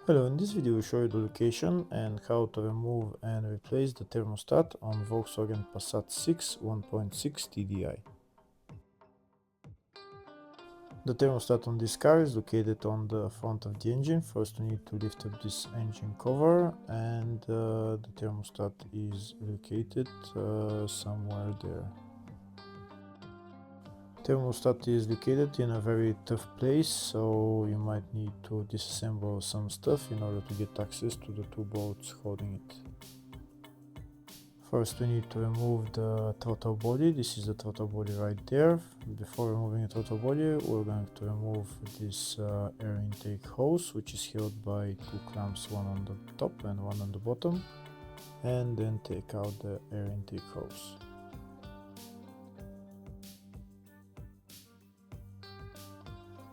Hello, in this video we show you the location and how to remove and replace the thermostat on Volkswagen Passat 6 1.6 TDI. The thermostat on this car is located on the front of the engine. First we need to lift up this engine cover and the thermostat is located somewhere there. Thermostat is located in a very tough place, so you might need to disassemble some stuff in order to get access to the two bolts holding it. First we need to remove the throttle body. This is the throttle body right there. Before removing the throttle body, we're going to remove this air intake hose, which is held by two clamps, one on the top and one on the bottom, and then take out the air intake hose.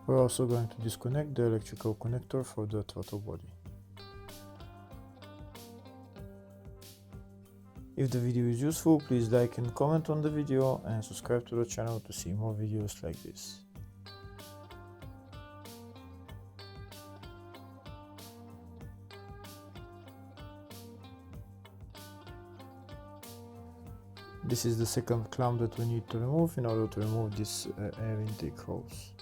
We're also going to disconnect the electrical connector for the throttle body. If the video is useful, please like and comment on the video and subscribe to the channel to see more videos like this. This is the second clamp that we need to remove in order to remove this air intake hose.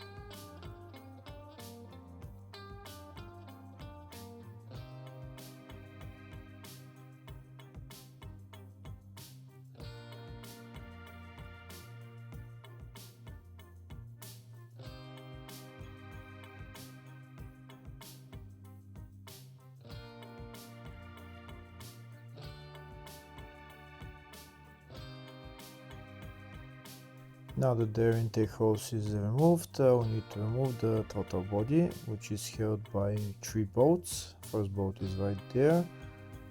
Now that the air intake hose is removed, we need to remove the throttle body, which is held by three bolts. First bolt is right there,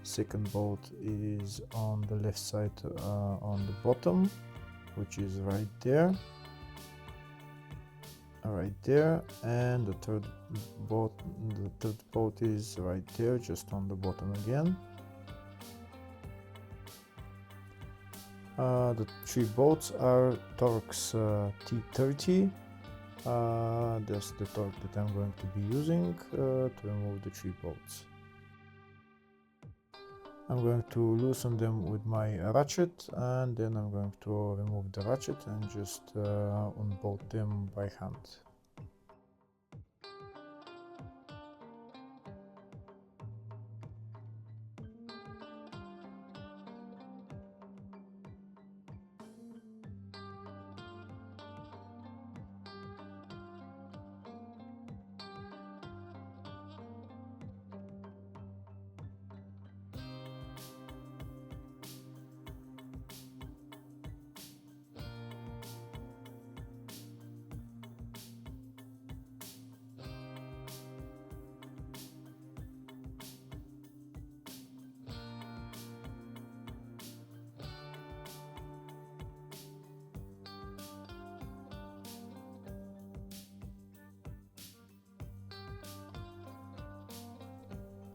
second bolt is on the left side on the bottom, which is right there, and the third bolt is right there, just on the bottom again. The three bolts are Torx T30. That's the torque that I'm going to be using to remove the three bolts. I'm going to loosen them with my ratchet, and then I'm going to remove the ratchet and just unbolt them by hand.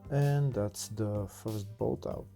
And that's the first bolt out.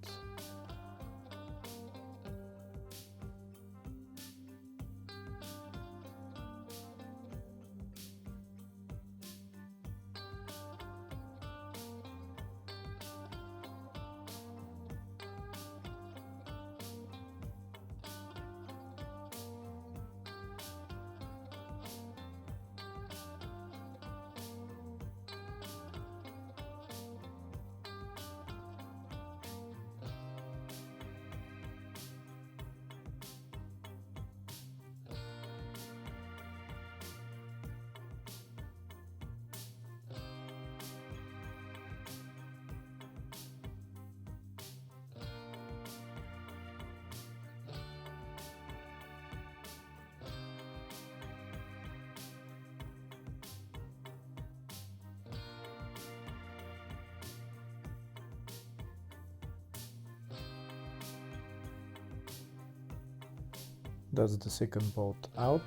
That's the second bolt out.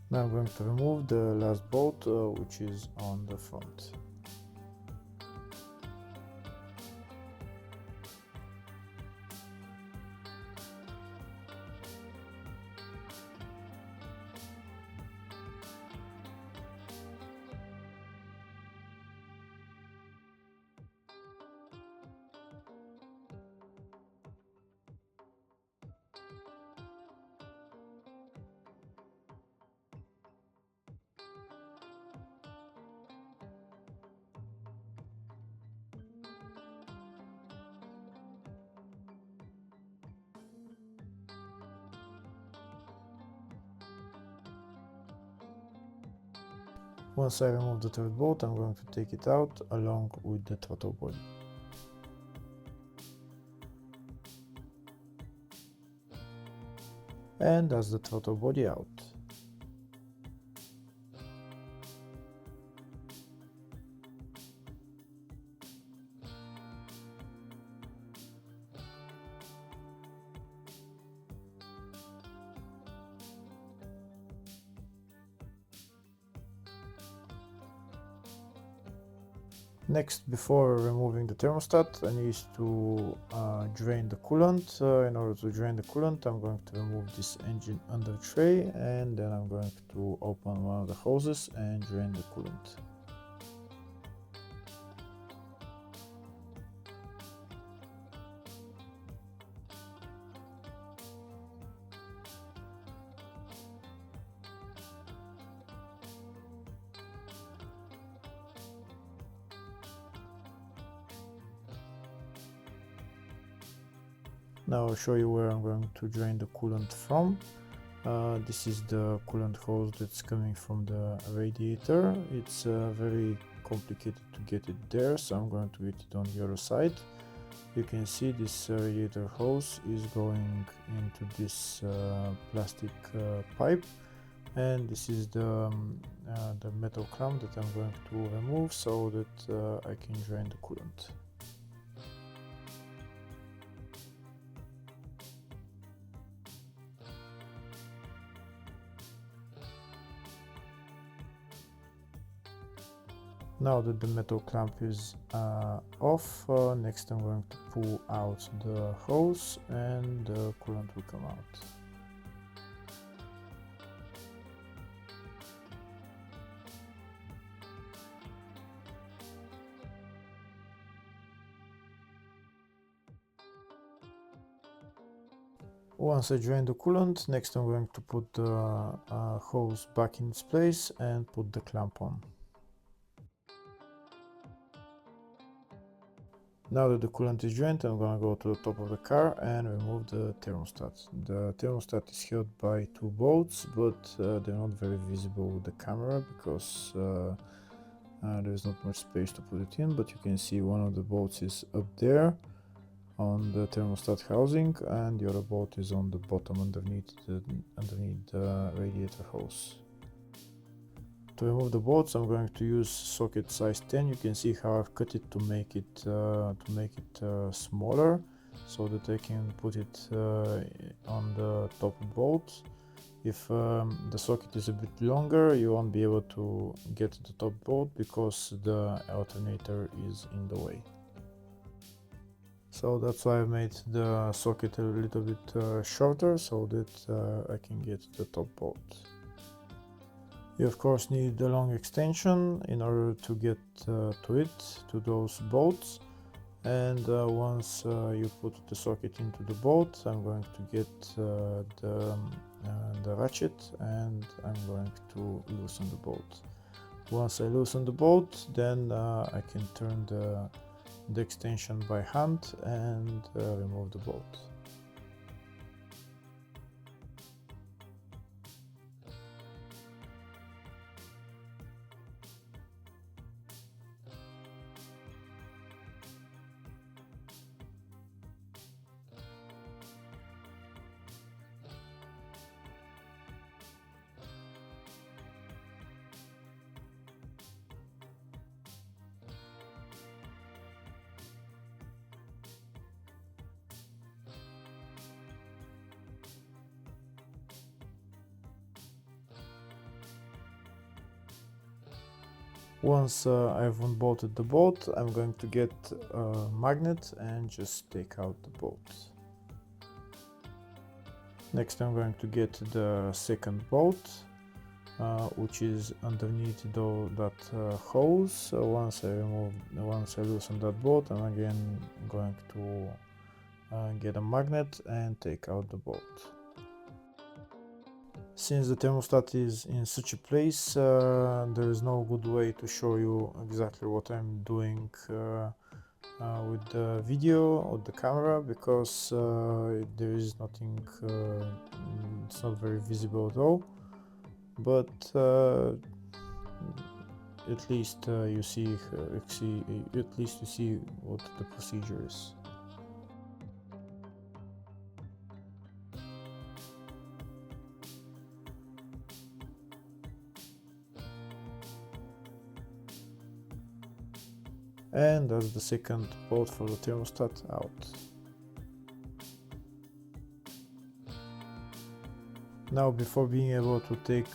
Now I'm going to remove the last bolt, which is on the front. Once I remove the third bolt, I'm going to take it out along with the throttle body. And that's the throttle body out. Next, before removing the thermostat, I need to drain the coolant. In order to drain the coolant, I'm going to remove this engine under tray, and then I'm going to open one of the hoses and drain the coolant. Now I'll show you where I'm going to drain the coolant from. This is the coolant hose that's coming from the radiator. It's very complicated to get it there, so I'm going to get it on the other side. You can see this radiator hose is going into this plastic pipe, and this is the metal clamp that I'm going to remove so that I can drain the coolant. Now that the metal clamp is off, next I'm going to pull out the hose and the coolant will come out. Once I drain the coolant, next I'm going to put the hose back in its place and put the clamp on. Now that the coolant is drained, I'm going to go to the top of the car and remove the thermostat. The thermostat is held by two bolts, but they're not very visible with the camera because there's not much space to put it in, but you can see one of the bolts is up there on the thermostat housing, and the other bolt is on the bottom underneath the radiator hose. To remove the bolts, I'm going to use socket size 10. You can see how I've cut it to make it smaller, so that I can put it on the top bolt. If the socket is a bit longer, you won't be able to get to the top bolt because the alternator is in the way. So that's why I made the socket a little bit shorter, so that I can get to the top bolt. You of course need a long extension in order to get to those bolts, and once you put the socket into the bolt, I'm going to get the ratchet and I'm going to loosen the bolt. Once I loosen the bolt, then I can turn the extension by hand and remove the bolt. Once I've unbolted the bolt, I'm going to get a magnet and just take out the bolt. Next I'm going to get the second bolt, which is underneath that hose. Once I loosen that bolt, I'm again going to get a magnet and take out the bolt. Since the thermostat is in such a place, there is no good way to show you exactly what I'm doing with the video or the camera, because there is nothing, it's not very visible at all. But at least you see what the procedure is. And that's the second bolt for the thermostat out. Now, before being able to take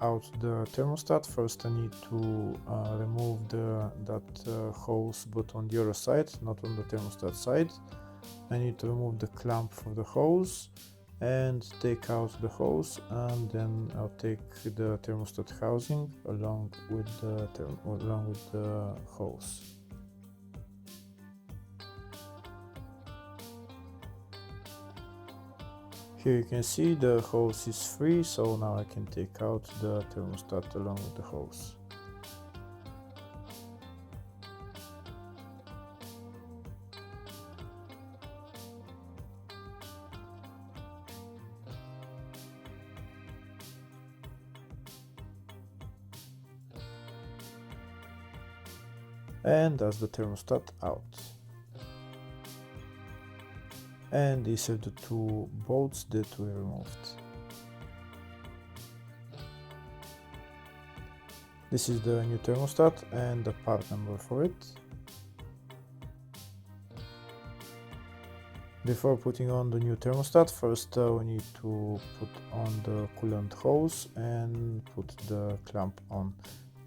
out the thermostat, first I need to remove that hose, but on the other side, not on the thermostat side. I need to remove the clamp for the hose and take out the hose, and then I'll take the thermostat housing along with the hose. Here you can see the hose is free, so now I can take out the thermostat along with the hose. And that's the thermostat out. And these are the two bolts that we removed. This is the new thermostat and the part number for it. Before putting on the new thermostat, first we need to put on the coolant hose and put the clamp on.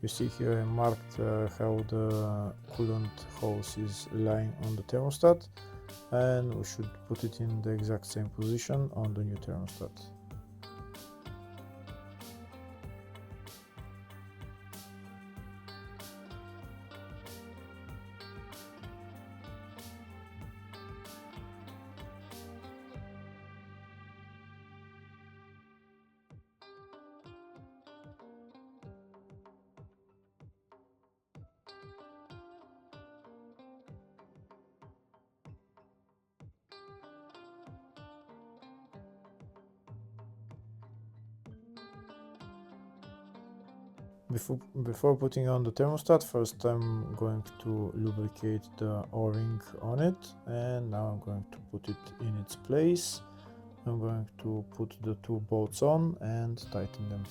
You see here I marked how the coolant hose is lying on the thermostat, and we should put it in the exact same position on the new thermostat. Before putting on the thermostat, first I'm going to lubricate the O-ring on it, and now I'm going to put it in its place. I'm going to put the two bolts on and tighten them.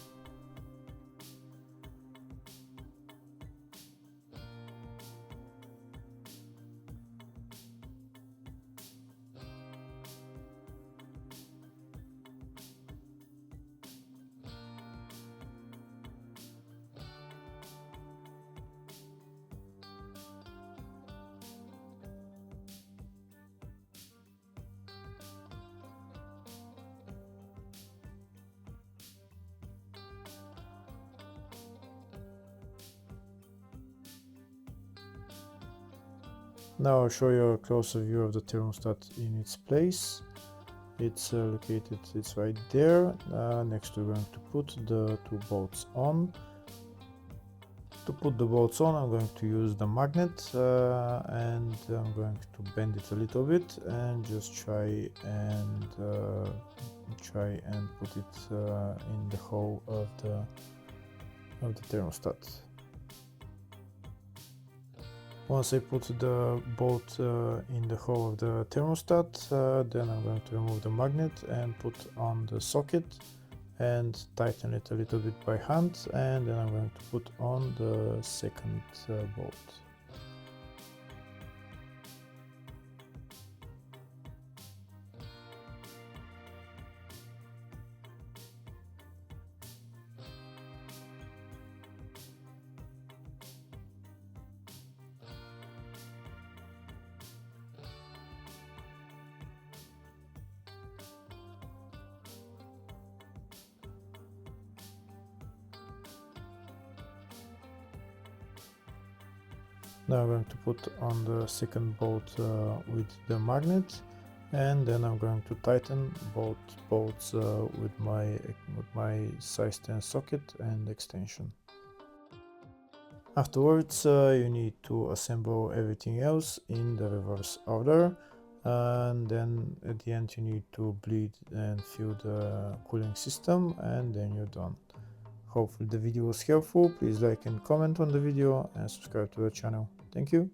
Now I'll show you a closer view of the thermostat in its place. It's located, it's right there. Next we're going to put the two bolts on. To put the bolts on, I'm going to use the magnet and I'm going to bend it a little bit and just try and put it in the hole of the thermostat. Once I put the bolt in the hole of the thermostat, then I'm going to remove the magnet and put on the socket and tighten it a little bit by hand, and then I'm going to put on the second bolt. Now I'm going to put on the second bolt with the magnet, and then I'm going to tighten both bolts with my size 10 socket and extension. Afterwards you need to assemble everything else in the reverse order, and then at the end you need to bleed and fill the cooling system, and then you're done. Hopefully the video was helpful. Please like and comment on the video and subscribe to the channel. Thank you.